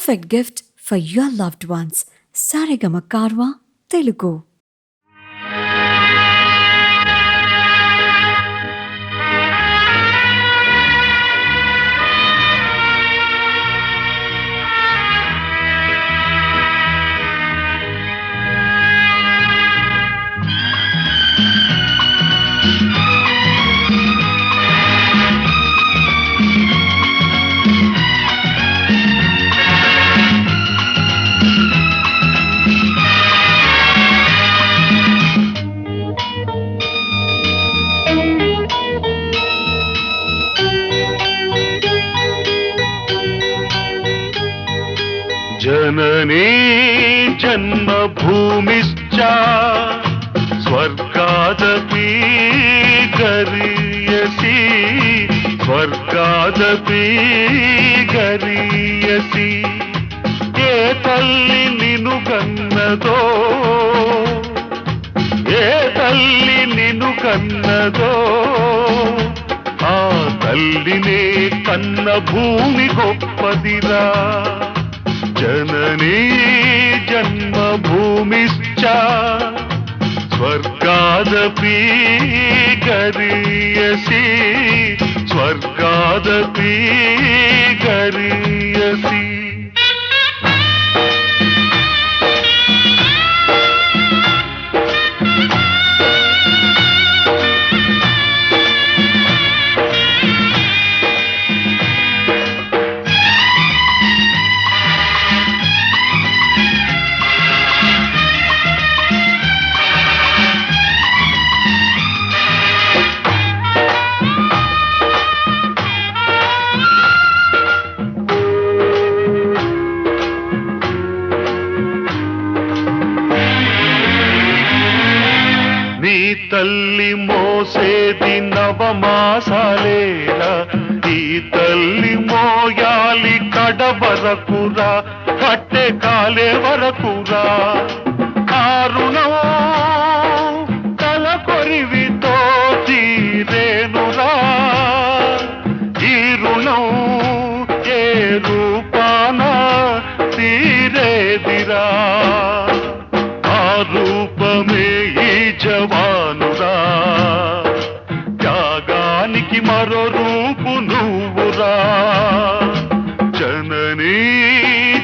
perfect gift for your loved ones. Saregama Karwa Telugu. जननी जन्मभूमिश्च स्वर्गादपि गरीयसी स्वर्गादपि गरीयसी ఏ తల్లి నిన్ను కన్నదో ఏ తల్లి నిన్ను కన్నదో ఆ తల్లినే కన్న భూమి గొప్పదిరా जननी जन्मभूमिश्च स्वर्गादपि गरीयसी स्वर्गादपि गरीयसी తల్లి మోసేది నవమాసాలేలా ఈ తల్లి మోయాలి కడ వరకురా కట్టె కాలే వరకురా కారుణం తల కొరివితో తీరేనురా ఈ రుణం ఏ రూపాన తీరేదిరా ఆ రూపమే ఈ జవానురా త్యాగానికి మరో రూపు నువ్వురా జననీ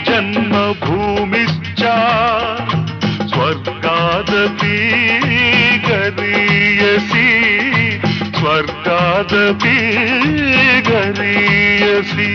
జన్మభూమిశ్చ స్వర్గాదపి గరీయసి స్వర్గాదపి గరీయసి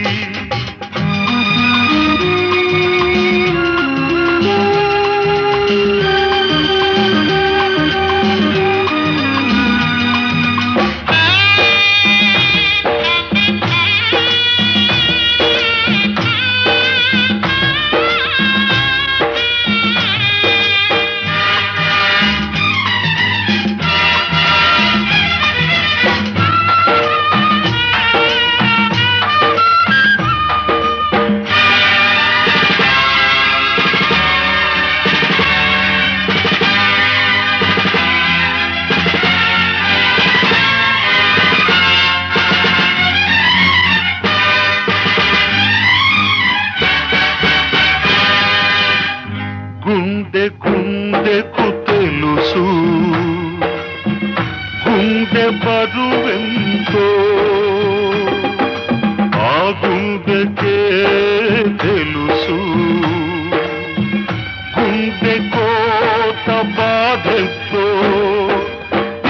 గుండె గుండెకు తెలుసు గుండె బరువెంతో ఆ గుండెకే తెలుసు గుండె కోత బాధెంతో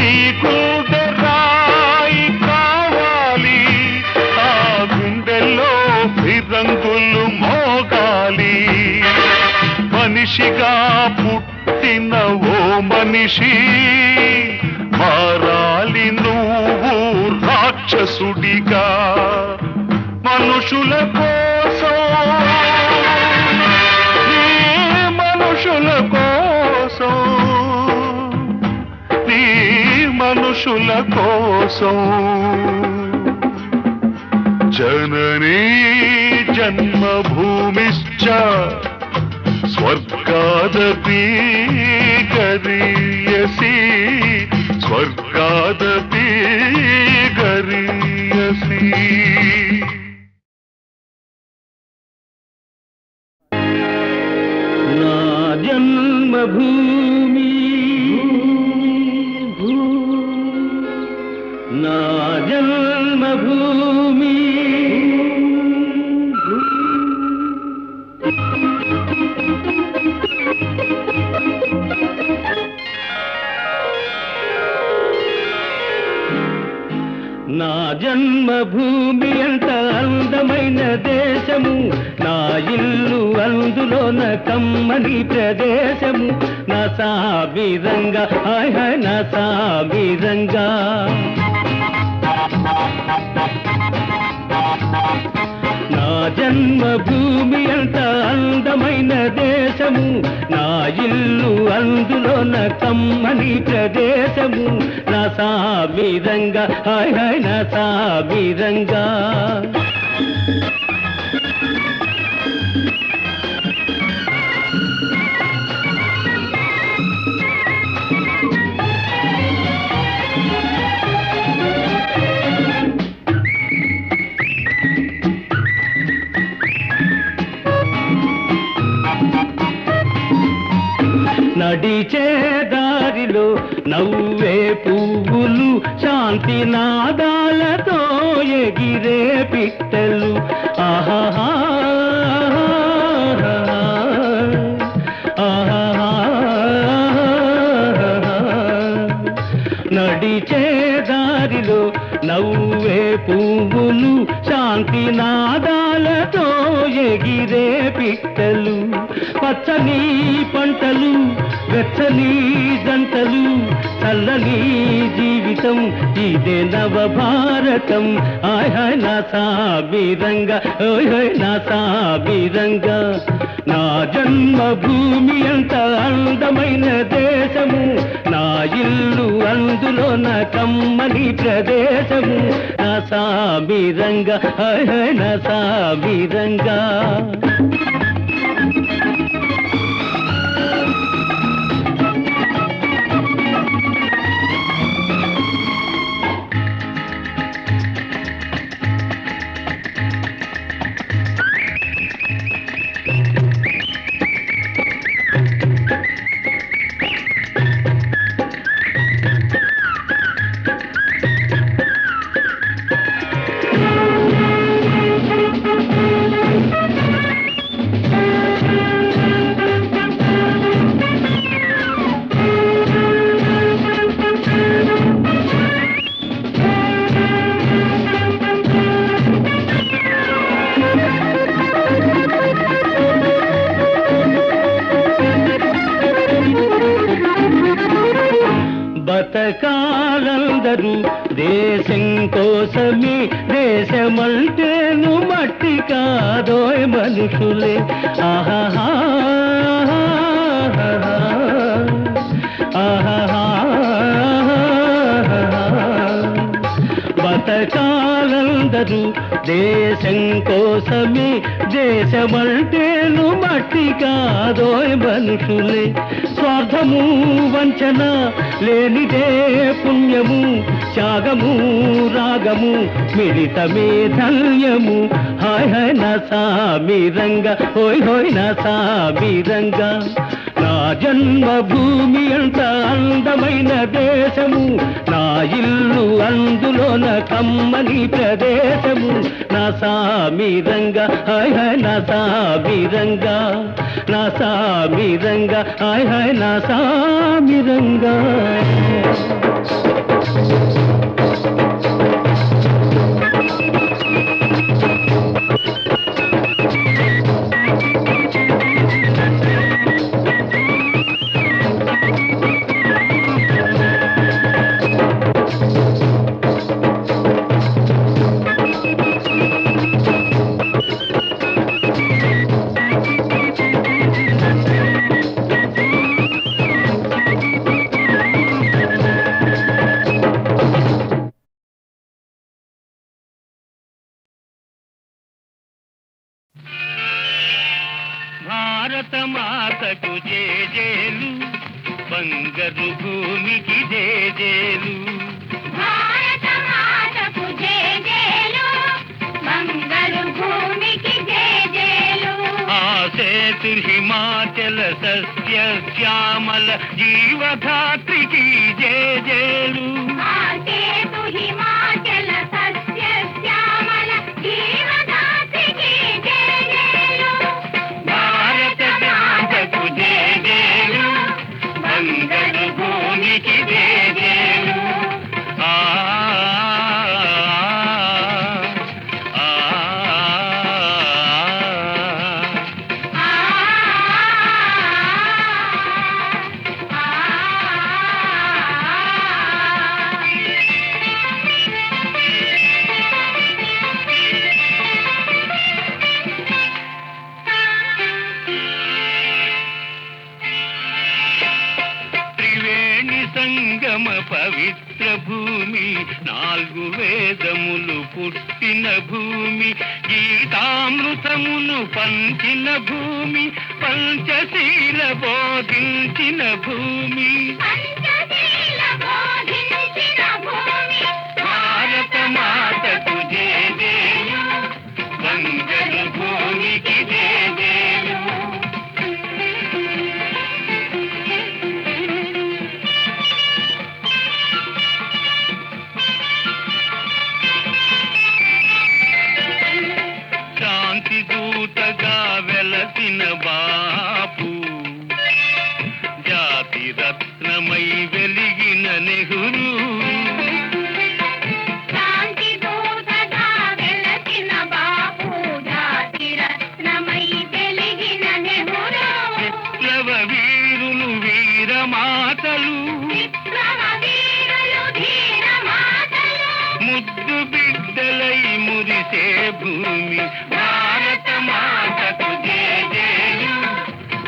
ఈ గుండె రాయి కావాలి ఆ గుండెలో ఫిరంగులు మోగాలి మనిషిగా పుట్టిన ఓ మనిషి మారాలి నువ్వు రాక్షసుడిగా మనుషుల కోసం నీ మనుషుల కోసం నీ మనుషుల కోసం जननी जन्मभूमिश्च स्वर्गादपि गरीयसी स्वर्गादपि गरीयसी। జన్మభూమి నా జన్మభూమి నా జన్మభూమి ఎంత అందమైన దేశము, నా ఇల్లు అందులోన కమ్మని ప్రదేశము, నా సామిరంగా హాయ్ హాయ్ నా సామిరంగా. నా జన్మభూమి ఎంత అందమైన దేశము, నా ఇల్లు అందులోన కమ్మని ప్రదేశము, నా సామిరంగా హాయ్ హాయ్ నా సామిరంగా. నడిచే దారిలో నవ్వే పువ్వులు, శాంతి నాదాలతో ఎగిరే పిట్టలు, ఆహా నడిచే దారిలో నవ్వే పువ్వులు, శాంతి నాదాలతో ఎగిరే పిట్టలు, పచ్చని పంటలు వెచ్చని జంటలు, చల్లని జీవితం ఇదే నవభారతం, హాయ్ హాయ్ నా సామిరంగా ఓయ్ హాయ్ నా సామిరంగా. నా జన్మభూమి ఎంత అందమైన దేశము, నా ఇల్లు అందులోన కమ్మని ప్రదేశము, నా సామిరంగా హాయ్ హాయ్ నా సామిరంగా. బతకాలందరూ దేశం కోసమే, దేశమంటేను మట్టి కాదోయ్ మనుషులే, ఆహా ఆహా బతకాలందరూ దేశం కోసమే, దేశమంటేను మట్టి కాదోయ్ మనుషులే, స్వార్థము వంచన లేనిదే పుణ్యము, త్యాగము రాగము మిళితమే ధన్యము, హాయ్ హాయ్ నా సామిరంగా హోయ్ హోయ్ నా సామిరంగా. నా జన్మభూమి ఎంత అందమైన దేశము, నా ఇల్లు అందులోన కమ్మని ప్రదేశము, నా సామిరంగా హాయ్ హాయ్ నా సామిరంగా, నా సామిరంగా హాయ్ హాయ్ నా సామిరంగా. భారత మాతకు జేజేలు, బంగారు భూమికి జేజేలు, భారత మాతకు జేజేలు, బంగారు భూమికి జేజేలు, ఆ సేతు హిమాచల సస్య శ్యామల జీవధాత్రికి జేజేలు ఆసేతు హిమాచల సస్య శ్యామల జీవదాత్రికి జయజయలు భారత మాతకు జేజేలు బంగారు భూమికి జేజేలు ఆ ఆ, త్రివేణి సంగమ పవిత్ర భూమి నాలుగు వేదములు పుట్టిన భూమి గీతామృతమును పంచిన భూమి పంచశీల బోధించిన భూమి పంచశీల బోధించిన భూమి భారత మాతకు జేజేలు బంగారు భూమికి జేజేలు శాంతి దూతగా వెలసిన బాపు జాతి రత్నమై వెలిగిన నెహ్రూ శాంతి దూతగా వెలసిన బాపు జాతి రత్నమై వెలిగిన నెహ్రూ విప్లవ వీరులు వీరమాతలు విక్రమ వీరులు ధీర మాతలు ముద్దు బిడ్డలై మురిసే భూమి భారత మాతకు జేజేలు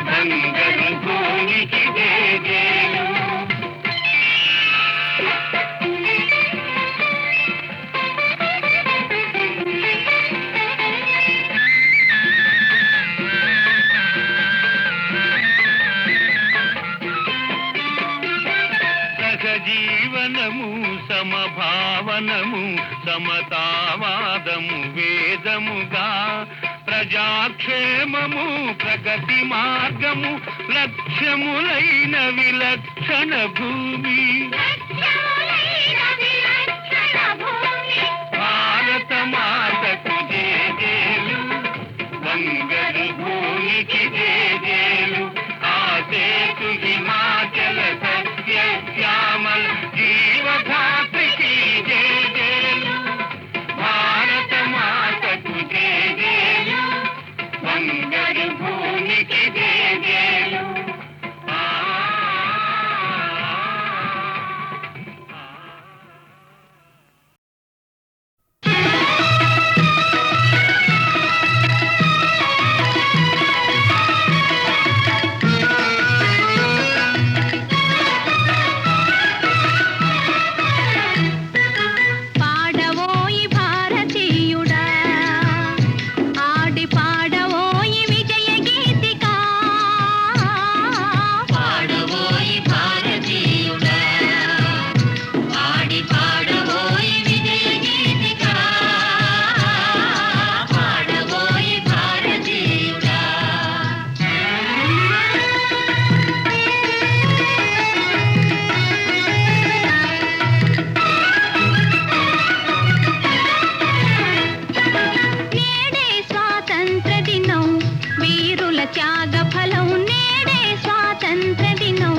బంగారు భూమికి జేజేలు సహజీవనము సమభావనము సమతావాదము వేదముగా ప్రజాక్షేమము ప్రగతి మార్గము లక్ష్యములైన విలక్షణ భూమి లక్ష్యములైన విలక్షణ భూమి భారత మాతకు జేజేలు బంగారు భూమికి జేజేలు ఆసేతు హిమాచల సస్య శ్యామల జీవధాత్రికి జేజేలు భారత మాతకు జేజేలు బంగారు భూమికి జేజేలు పాడవోయి భారతీయుడా ఆడి పాడవోయి విజయ గీతిక పాడవోయి భారతీయుడా ఆడి పాడవోయి విజయ గీతిక పాడవోయి భారతీయుడా నేడే స్వాతంత్ర దినం వీరుల త్యాగ ఫలం నేడే స్వాతంత్ర దినం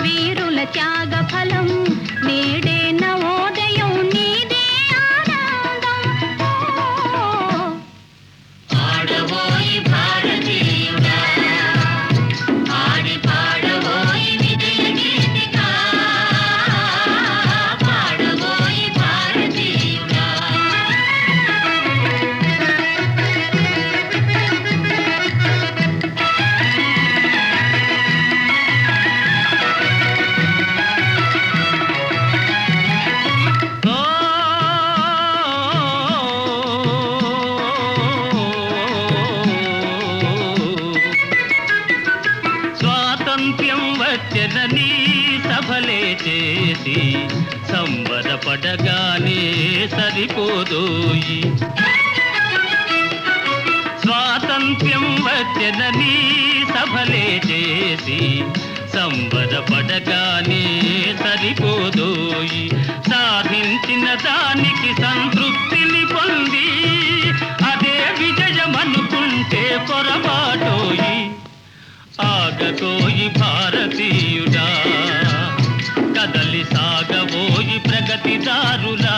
వీరుల త్యాగ ఫలం నేడే నవోదయం నీదే ఆనందం పాడవోయి భారతీయుడా ఆడి పాడవోయి విజయ గీతిక పాడవోయి భారతీయుడా స్వాతంత్ర్యం వచ్చెనని సభలే చేసి సంబరపడగానే సరిపోదోయి స్వాతంత్ర్యం వచ్చెనని సభలే చేసి సంబరపడగానే సరిపోదోయి. సాధించిన దానికి సంతృప్తిని పొంది అదే విజయమనుకుంటే పొరపాటోయి. ఆగకోయి భారతీయుడా, కదలి సాగబోయి ప్రగతిదారులా.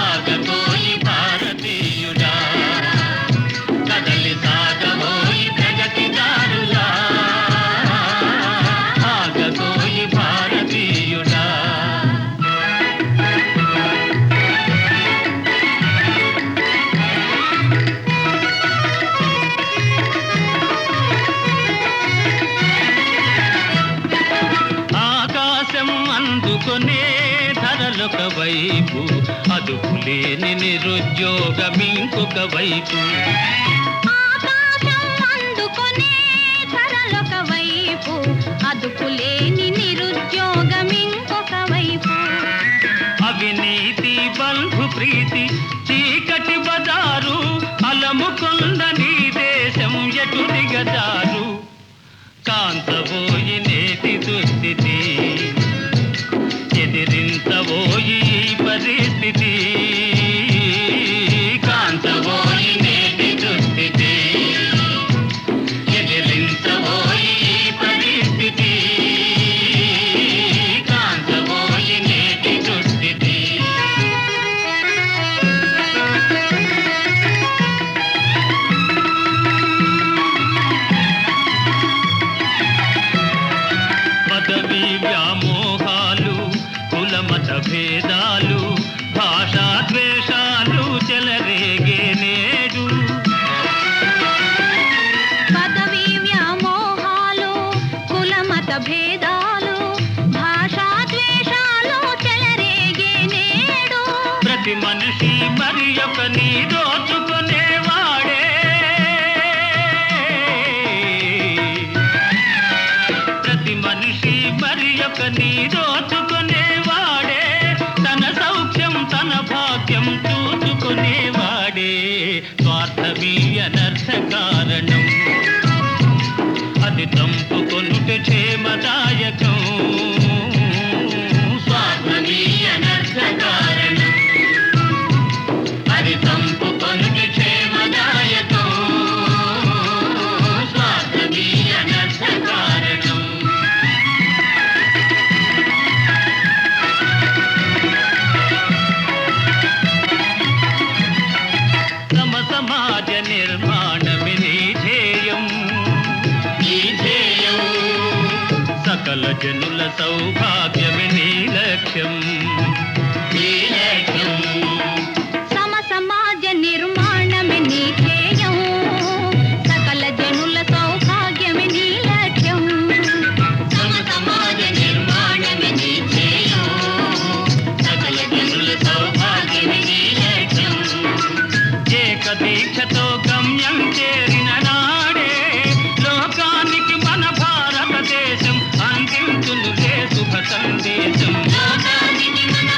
ఆగకోయి భారతీయుడా, కదలి సాగబోయి ప్రగతిదారులా. ఆగకోయి భారతీయుడా. ఆకాశం అందుకొనే ధరలొక వైపు, అదుపులేని నిరుద్యోగం ఇంకొక వైపు. ఆకాశం అందుకొనే ధరలొక వైపు, అదుపులేని నిరుద్యోగం ఇంకొక వైపు. అవినీతి బంధు ప్రీతి చీకటి బజారు, అలముకొండ నీ దేశం ఎటు దిగజారు. కాంతబోయి నేటి దుస్థితి, ఎదిరించబోయి ఈ పరిస్థితి. కాంతబోయి నేటి దుస్థితి, ఎదిరించబోయి ఈ పరిస్థితి. కాంతబోయి నేటి దుస్థితి. పదవి వ్యామోహాలు, కులమత భేదాలు, భాషా ద్వేషాలు చెలరేగే నేడు. పదవి వ్యామోహాలు, కులమత భేదాలు, భాషా ద్వేషాలు చెలరేగే నేడు. ప్రతి మనిషి మరి ఒక నీ దోచుకునేవాడే. ప్రతి మనిషి మరి ఒక నీ దోచుకునేవాడే. తన సౌఖ్యం తన భాగ్యం చూచుకునేవాడే. స్వార్థమీ అనర్థ కారణం, అది తంపుకొనుట క్షేమదాయకం. స్వార్థమీ అనర్థ కారణం, అది తంపుకొనుట క్షేమదాయకం. స్వార్థమీ అనర్థ కారణం. సమాజ నిర్మాణమే నీ ధ్యేయం. నీ ధ్యేయం సకల జనుల సౌభాగ్యమే నీ లక్ష్యం. నీ లక్ష్యం సమాజ నిర్మాణమే నీ ధ్యేయం, సకల జనుల సౌభాగ్యమే నీ లక్ష్యం. సమాజ నిర్మాణమే నీ ధ్యేయం, సకల జనుల సౌభాగ్యమే నీ లక్ష్యం. ఏక దీక్షతో గమ్యం చేరిన నాడే లోకానికి మన భారతదేశం అందించునులే శుభ సందేశం. లోకానికి మన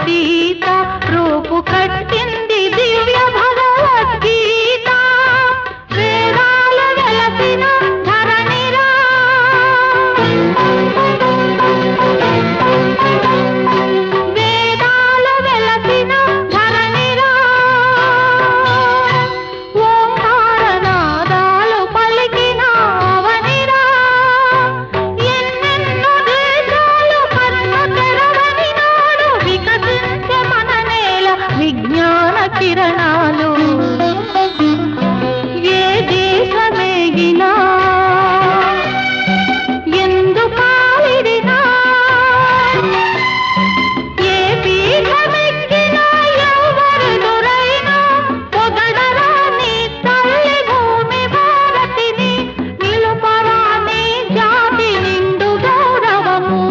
సీత రూపు కట్టింది దివ్య భగవద్గీత వేదాలు వెలసిన ధరణిరా వేదాలు వెలసిన ధరణిరా ఓంకారనాదాలు పలికిన అవనిరా ఎన్నెన్నో దేశాలు కన్ను తెరవని నాడు వికసించే మన నేల విజ్ఞాన కిరణాలు ఏ దేశమేగినా ఎందు కాలిడినా ఏ పీఠమెక్కినా ఎవరెదురైనా పొగడరా నీ తల్లి భూమి భారతిని నిలుపరా నీ జాతి నిండు గౌరవము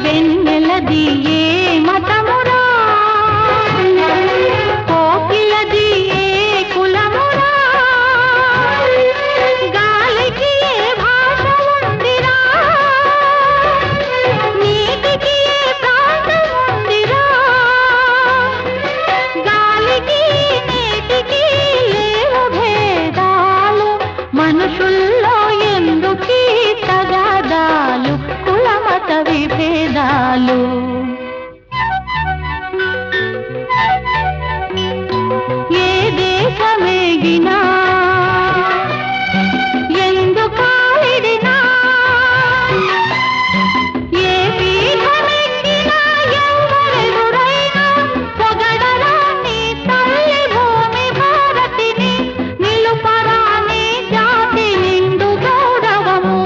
వెన్నెలది ఏ మతమురా కోకిలది ఏ కులమురా గాలికి ఏ భాష ఉందిరా నీటికి ఏ ప్రాంతం ఉందిరా గాలికి నీటికి లేవు భేదాలు మనుషుల్లో ఎందుకీ తగాదాలు కులమత విభేదాలు ఏ దేశమేగినా ఎందు కాలిడినా ఏ పీఠమెక్కినా ఎవరెదురైనా పొగడరా నీ తల్లి భూమి భారతిని నిలుపరా నీ జాతి నిండు గౌరవము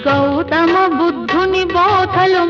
గౌతమ బుద్ధుని బోధలు